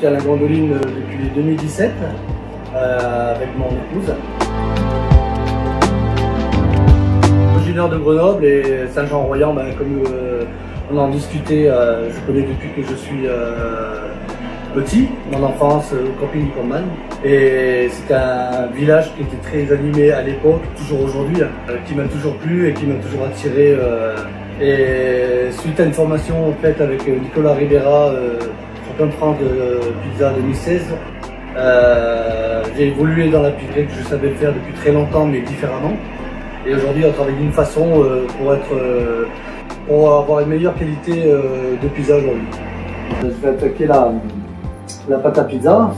tiens la Grandoline depuis 2017 avec mon épouse. Originaire de Grenoble et Saint-Jean-Royan, comme on en discutait, je connais depuis que je suis petit, mon enfance au camping du Combane. Et c'est un village qui était très animé à l'époque, toujours aujourd'hui, qui m'a toujours plu et qui m'a toujours attiré. Et suite à une formation faite avec Nicolas Ribera, champion de France de pizza 2016, j'ai évolué dans la pizzerie que je savais faire depuis très longtemps, mais différemment. Et aujourd'hui, on travaille d'une façon pour avoir une meilleure qualité de pizza aujourd'hui. Je vais attaquer la pâte à pizza.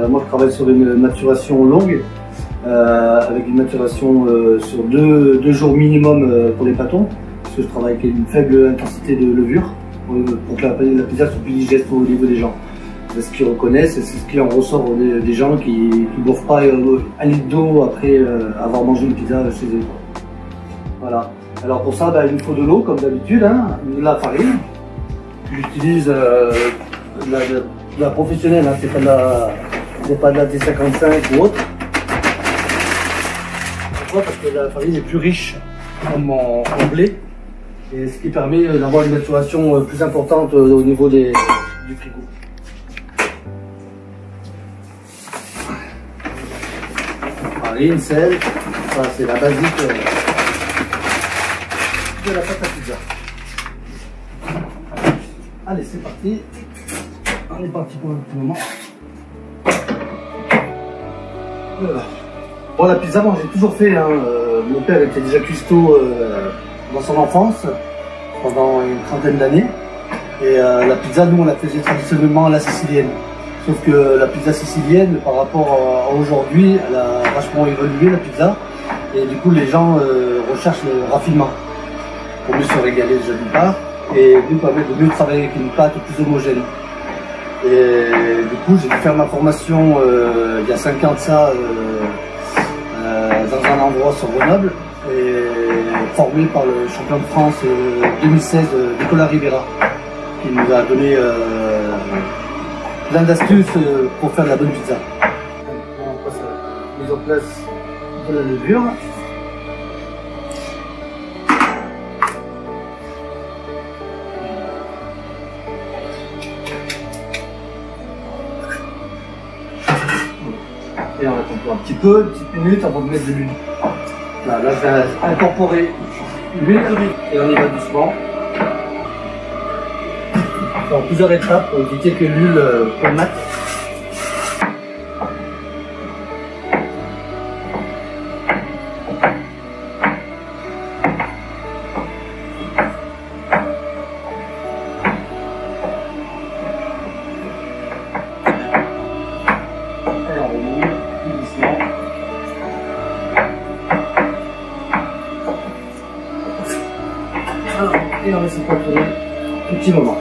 Moi, je travaille sur une maturation longue, avec une maturation sur deux jours minimum pour les pâtons, parce que je travaille avec une faible intensité de levure pour que la pizza soit plus digeste au niveau des gens. C'est ce qu'ils reconnaissent et c'est ce qui en ressort des gens qui ne boivent pas un litre d'eau après avoir mangé une pizza chez eux. Voilà. Alors pour ça, il nous faut de l'eau comme d'habitude, de la farine. J'utilise la professionnelle, c'est pas de la T55 ou autre. Pourquoi? Parce que la farine est plus riche en blé, et ce qui permet d'avoir une maturation plus importante au niveau du frigo. Farine, sel, ça c'est la basique de la pâte à pizza. Allez, c'est parti. On est parti pour un petit moment. Voilà. Bon, la pizza, moi j'ai toujours fait. Mon père était déjà cuistot dans son enfance, pendant une trentaine d'années. Et la pizza, nous, on la faisait traditionnellement à la sicilienne. Sauf que la pizza sicilienne, par rapport à aujourd'hui, elle a vachement évolué, la pizza. Et du coup, les gens recherchent le raffinement pour mieux se régaler déjà d'une part, et nous permettre de mieux travailler avec une pâte plus homogène. Et du coup, j'ai dû faire ma formation il y a 5 ans de ça dans un endroit sur Grenoble, et formé par le champion de France 2016, Nicolas Ribera, qui nous a donné plein d'astuces pour faire de la bonne pizza. On passe à la mise en place de la levure. Et on attend un petit peu, une petite minute avant de mettre de l'huile. Là, je vais incorporer l'huile et on y va doucement. En plusieurs étapes pour éviter que l'huile colmate. Et on laisse ça tourner un petit moment.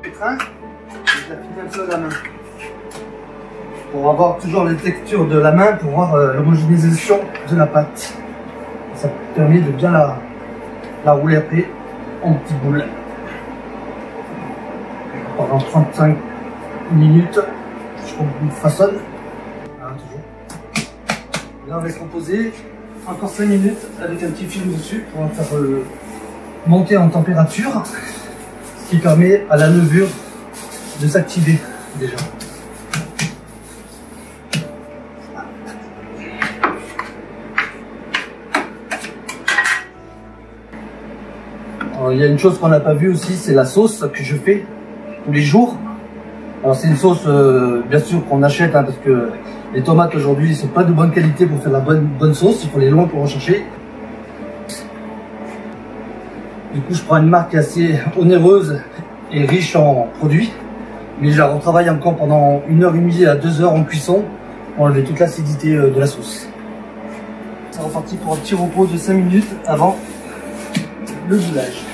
Pétrin, je l'applique un peu à la main. Pour avoir toujours les textures de la main, pour voir l'homogénéisation de la pâte. Ça permet de bien la rouler après en petites boules. Pendant 35 minutes, je façonne. Voilà, toujours. Là, on va se reposer encore 5 minutes avec un petit film dessus pour faire monter en température, ce qui permet à la levure de s'activer déjà. Alors, il y a une chose qu'on n'a pas vue aussi, c'est la sauce que je fais tous les jours. Alors c'est une sauce bien sûr qu'on achète, parce que les tomates aujourd'hui sont pas de bonne qualité pour faire la bonne sauce, il faut les loin pour rechercher. Du coup je prends une marque assez onéreuse et riche en produits, mais je la retravaille encore pendant 1h30 à 2 heures en cuisson pour enlever toute l'acidité de la sauce. C'est reparti pour un petit repos de 5 minutes avant le boulage.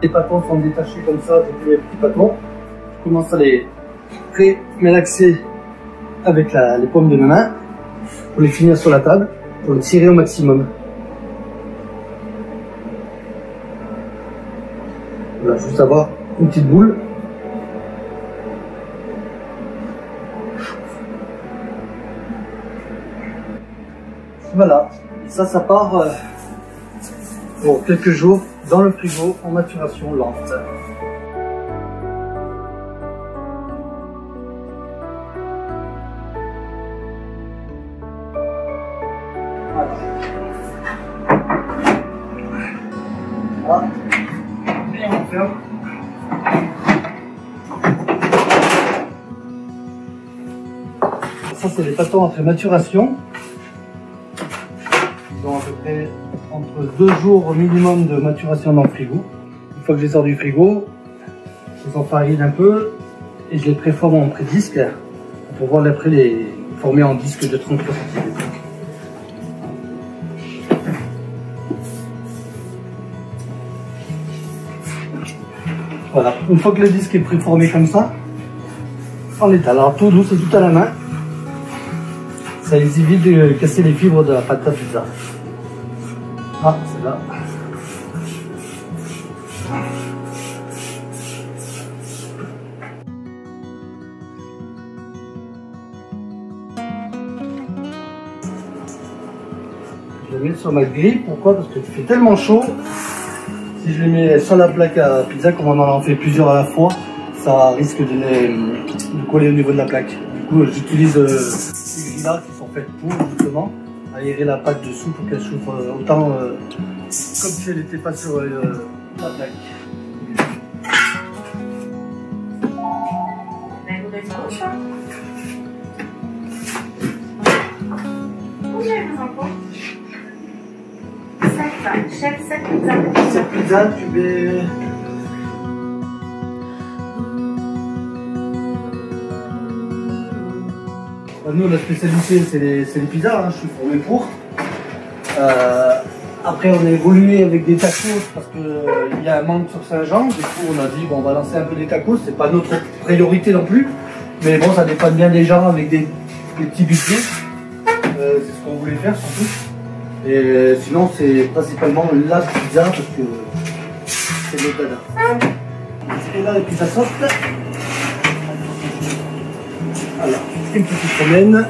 Les pâtons sont détachés comme ça, j'ai les petits pâtons. Je commence à les relaxer avec les paumes de mes mains pour les finir sur la table, pour les tirer au maximum. Voilà, juste avoir une petite boule. Voilà, et ça part pour quelques jours dans le frigo en maturation lente. Voilà. Voilà. Et on ferme. Ça, c'est les pâtons après maturation. Ils ont à peu près entre 2 jours au minimum de maturation dans le frigo. Une fois que je les sors du frigo, je les enfarine un peu et je les préforme en pré-disque pour pouvoir après les former en disque de 30 cm. Voilà, une fois que le disque est préformé comme ça, on l'étale. Alors tout doux, c'est tout à la main. Ça évite de casser les fibres de la pâte à pizza. Ah, c'est là. Je le mets sur ma grille. Pourquoi? Parce qu'il fait tellement chaud. Si je les mets sur la plaque à pizza, comme on en fait plusieurs à la fois, ça risque de coller au niveau de la plaque. Du coup, j'utilise ces grilles-là qui sont faites pour justement aérer la pâte dessous pour qu'elle chauffe autant comme si elle n'était pas sur la plaque. Chaque pizza, tu mets... Nous, la spécialité, c'est les pizzas, hein. Je suis formé pour. Après, on a évolué avec des tacos parce qu'il y a un manque sur Saint-Jean. Du coup, on a dit, bon, on va lancer un peu des tacos. C'est pas notre priorité non plus. Mais bon, ça dépend bien des gens avec des petits budgets. C'est ce qu'on voulait faire surtout. Et sinon, c'est principalement la pizza parce que c'est le dada. Et là, les pizzas soft. Alors, une petite romaine.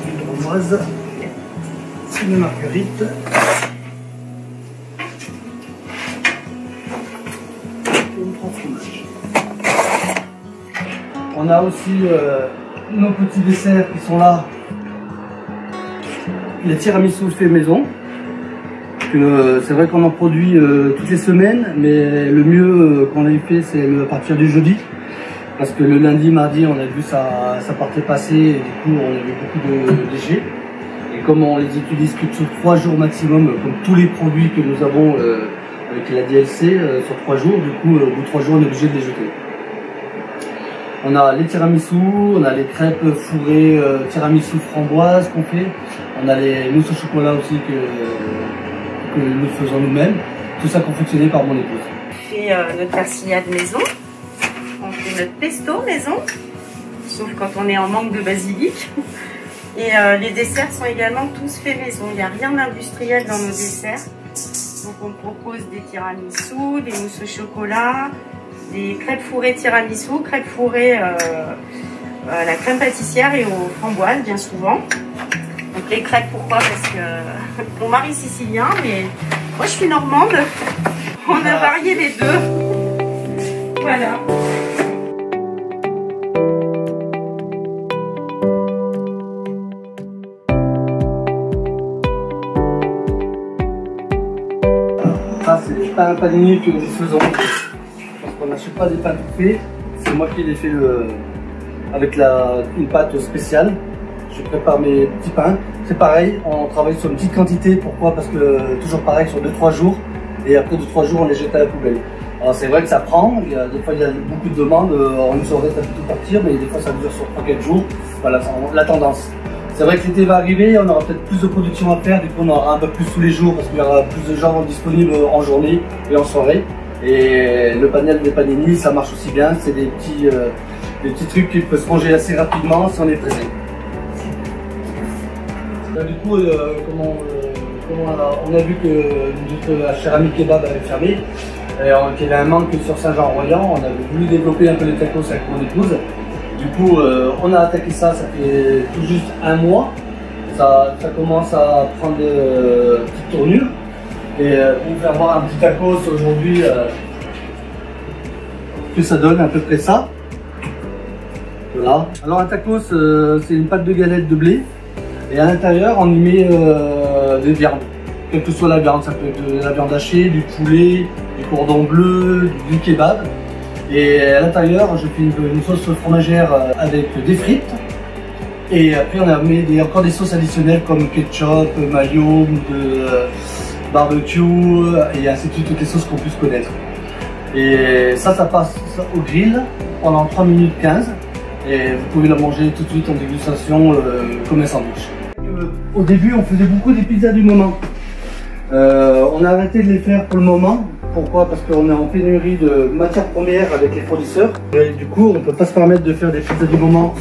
Une framboise. Une marguerite. Et une fromage. On a aussi nos petits desserts qui sont là. Les tiramisu fait maison. C'est vrai qu'on en produit toutes les semaines, mais le mieux qu'on ait fait, c'est à partir du jeudi. Parce que le lundi, mardi, on a vu ça partait passer, et du coup, on avait beaucoup de déchets. Et comme on les utilise que sur 3 jours maximum, comme tous les produits que nous avons avec la DLC, sur 3 jours, du coup, au bout de 3 jours, on est obligé de les jeter. On a les tiramisu, on a les crêpes fourrées tiramisu framboise qu'on fait. On a les mousses au chocolat aussi que nous faisons nous-mêmes. Tout ça confectionné par mon épouse. On fait notre persillade maison. On fait notre pesto maison. Sauf quand on est en manque de basilic. Et les desserts sont également tous faits maison. Il n'y a rien d'industriel dans nos desserts. Donc on propose des tiramisu, des mousses au chocolat, des crêpes fourrées tiramisu, crêpes fourrées à la crème pâtissière et aux framboises bien souvent. Donc les crêpes, pourquoi? Parce que mon mari est sicilien, mais moi je suis normande. On a varié les deux. Voilà. Ça, c'est les pains panini que nous faisons. Parce qu'on n'achète pas des pains tout faits. C'est moi qui les fais avec une pâte spéciale. Je prépare mes petits pains. C'est pareil, on travaille sur une petite quantité. Pourquoi? Parce que toujours pareil sur 2-3 jours. Et après 2-3 jours, on les jette à la poubelle. Alors c'est vrai que ça prend. Des fois, il y a beaucoup de demandes. En une soirée, ça peut tout partir. Mais des fois, ça dure sur 3-4 jours. Voilà, la tendance. C'est vrai que l'été va arriver, on aura peut-être plus de production à faire, du coup on aura un peu plus tous les jours parce qu'il y aura plus de gens disponibles en journée et en soirée. Et le panel des panini, ça marche aussi bien, c'est des petits trucs qui peuvent se ranger assez rapidement si on est pressé. Du coup, on a vu que la chère Ami Kebab avait fermé, qu'il y avait un manque sur Saint-Jean-Royan. On avait voulu développer un peu les tacos avec mon épouse. Du coup, on a attaqué ça fait tout juste un mois. Ça commence à prendre de petites tournures. Et pour vous faire voir un petit tacos aujourd'hui, que ça donne à peu près ça. Voilà. Alors un tacos, c'est une pâte de galette de blé. Et à l'intérieur, on y met des viandes. Quelle que soit la viande, ça peut être de la viande hachée, du poulet, du cordon bleu, du kebab. Et à l'intérieur, je fais une sauce fromagère avec des frites. Et après, on a mis encore des sauces additionnelles comme ketchup, mayo, barbecue et ainsi de suite, toutes les sauces qu'on puisse connaître. Et ça passe au grill pendant 3 minutes 15. Et vous pouvez la manger tout de suite en dégustation comme un sandwich. Au début, on faisait beaucoup des pizzas du moment. On a arrêté de les faire pour le moment. Pourquoi? Parce qu'on est en pénurie de matières premières avec les fournisseurs. Et du coup, on ne peut pas se permettre de faire des pizzas du moment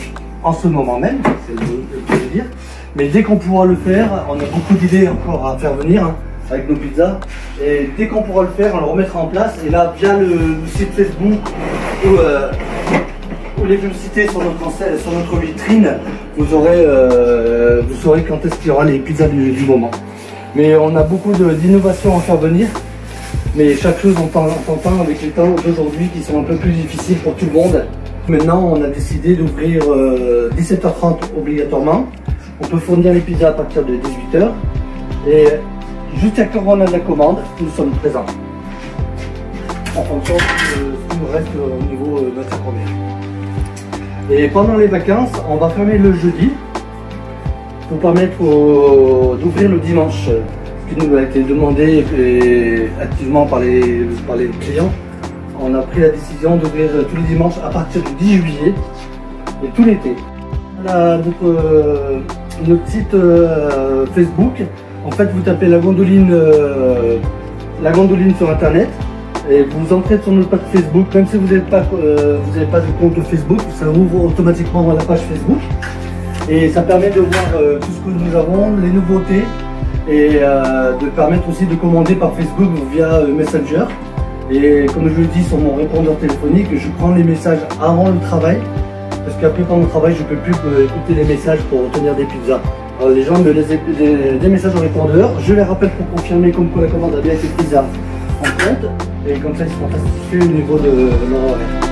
en ce moment même, c'est le cas de dire. Mais dès qu'on pourra le faire, on a beaucoup d'idées encore à faire venir avec nos pizzas. Et dès qu'on pourra le faire, on le remettra en place. Et là, via le site Facebook ou les publicités sur notre vitrine, vous saurez quand est-ce qu'il y aura les pizzas du moment. Mais on a beaucoup d'innovations à faire venir. Mais chaque chose en temps avec les temps d'aujourd'hui qui sont un peu plus difficiles pour tout le monde. Maintenant, on a décidé d'ouvrir 17h30 obligatoirement. On peut fournir les pizzas à partir de 18h. Et jusqu'à quand on a de la commande, nous sommes présents. En fonction de ce qui nous reste au niveau matière première. Et pendant les vacances, on va fermer le jeudi pour permettre d'ouvrir le dimanche. Ce qui nous a été demandé activement par les clients. On a pris la décision d'ouvrir tous les dimanches à partir du 10 juillet et tout l'été. Notre site Facebook, en fait vous tapez la gondoline sur internet et vous entrez sur notre page Facebook. Même si vous n'avez pas de compte Facebook, ça ouvre automatiquement la page Facebook et ça permet de voir tout ce que nous avons, les nouveautés et de permettre aussi de commander par Facebook via Messenger. Et comme je le dis sur mon répondeur téléphonique, je prends les messages avant le travail parce qu'après pendant le travail je ne peux plus écouter les messages pour obtenir des pizzas. Alors, les gens me laissent des messages au répondeur, je les rappelle pour confirmer comme quoi la commande a bien été prise en compte et comme ça ils seront satisfaits au niveau de leur horaire.